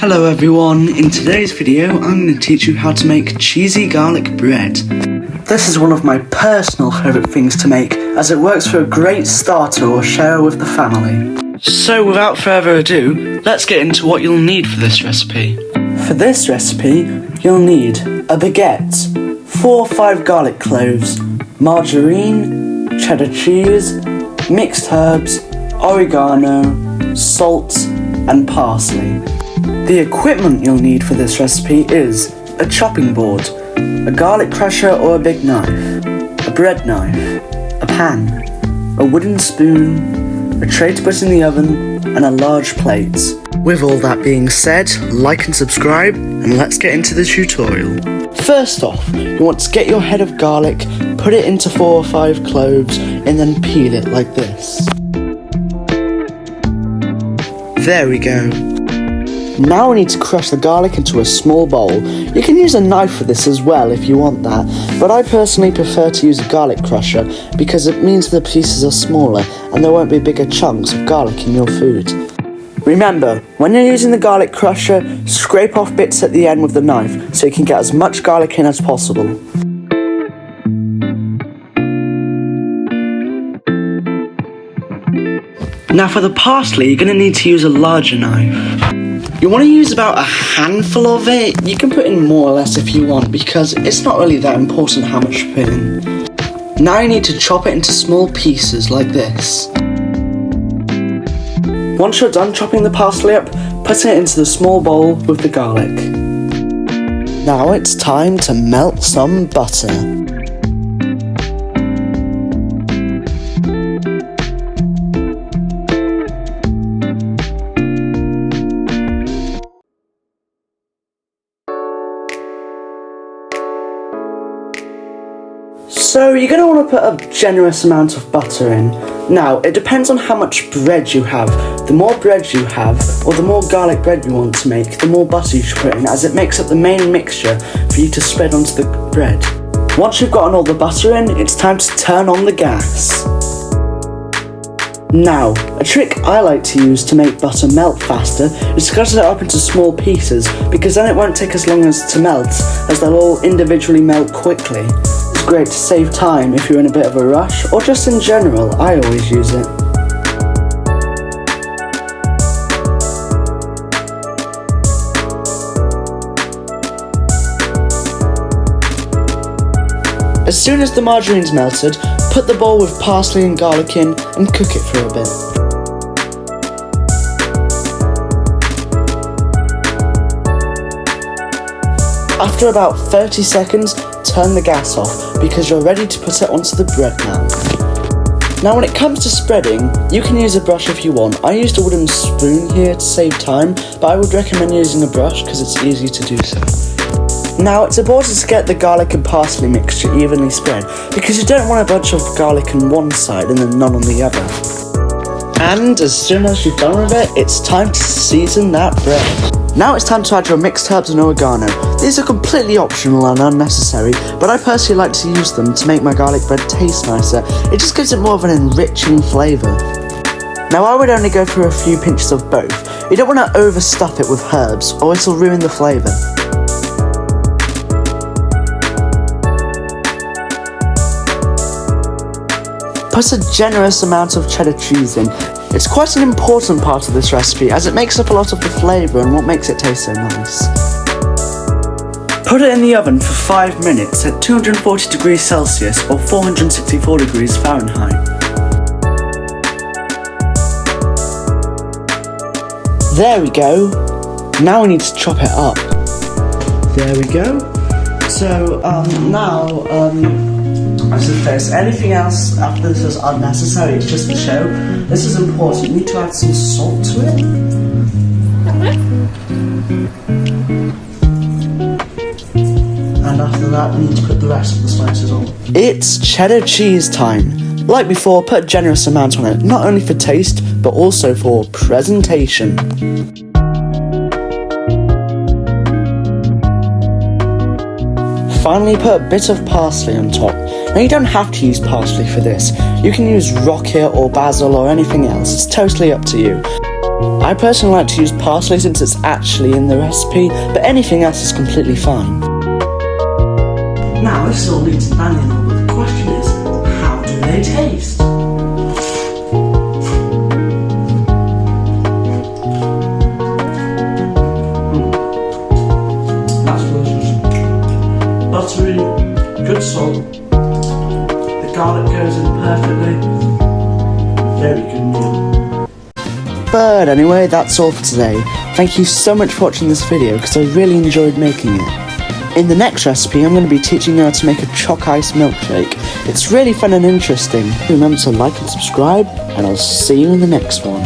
Hello everyone, in today's video I'm going to teach you how to make cheesy garlic bread. This is one of my personal favourite things to make, as it works for a great starter or share with the family. So without further ado, let's get into what you'll need for this recipe. For this recipe, you'll need a baguette, 4 or 5 garlic cloves, margarine, cheddar cheese, mixed herbs, oregano, salt and parsley. The equipment you'll need for this recipe is a chopping board, a garlic crusher or a big knife, a bread knife, a pan, a wooden spoon, a tray to put in the oven, and a large plate. With all that being said, like and subscribe, and let's get into the tutorial. First off, you want to get your head of garlic, put it into 4 or 5 cloves, and then peel it like this. There we go. Now we need to crush the garlic into a small bowl. You can use a knife for this as well if you want that, but I personally prefer to use a garlic crusher because it means the pieces are smaller and there won't be bigger chunks of garlic in your food. Remember, when you're using the garlic crusher, scrape off bits at the end with the knife so you can get as much garlic in as possible. Now for the parsley, you're going to need to use a larger knife. You want to use about a handful of it. You can put in more or less if you want, because it's not really that important how much you put in. Now you need to chop it into small pieces like this. Once you're done chopping the parsley up, put it into the small bowl with the garlic. Now it's time to melt some butter. So you're going to want to put a generous amount of butter in. Now, it depends on how much bread you have. The more bread you have, or the more garlic bread you want to make, the more butter you should put in, as it makes up the main mixture for you to spread onto the bread. Once you've gotten all the butter in, it's time to turn on the gas. Now, a trick I like to use to make butter melt faster is to cut it up into small pieces, because then it won't take as long as to melt, as they'll all individually melt quickly. It's great to save time if you're in a bit of a rush, or just in general, I always use it. As soon as the margarine's melted, put the bowl with parsley and garlic in and cook it for a bit. After about 30 seconds, turn the gas off because you're ready to put it onto the bread now. Now when it comes to spreading, you can use a brush if you want. I used a wooden spoon here to save time, but I would recommend using a brush because it's easy to do so. Now it's important to get the garlic and parsley mixture evenly spread, because you don't want a bunch of garlic on one side and then none on the other. And as soon as you've done with it, it's time to season that bread. Now it's time to add your mixed herbs and oregano. These are completely optional and unnecessary, but I personally like to use them to make my garlic bread taste nicer. It just gives it more of an enriching flavour. Now I would only go for a few pinches of both. You don't want to overstuff it with herbs, or it'll ruin the flavour. Put a generous amount of cheddar cheese in. It's quite an important part of this recipe, as it makes up a lot of the flavour and what makes it taste so nice. Put it in the oven for 5 minutes at 240 degrees Celsius or 464 degrees Fahrenheit. There we go. Now we need to chop it up. There we go. So as if there's anything else after this is unnecessary, it's just to show. This is important. You need to add some salt to it. And after that, we need to put the rest of the spices on. It's cheddar cheese time. Like before, put a generous amount on it, not only for taste, but also for presentation. Finally, put a bit of parsley on top. Now you don't have to use parsley for this. You can use rocket or basil or anything else. It's totally up to you. I personally like to use parsley since it's actually in the recipe, but anything else is completely fine. Now this is all neat and dandy and all, but the question is, how do they taste? That's delicious. Buttery, good salt. The garlic goes in perfectly. Very good meal. But anyway, that's all for today. Thank you so much for watching this video because I really enjoyed making it. In the next recipe, I'm going to be teaching you how to make a chalk ice milkshake. It's really fun and interesting. Remember to like and subscribe, and I'll see you in the next one.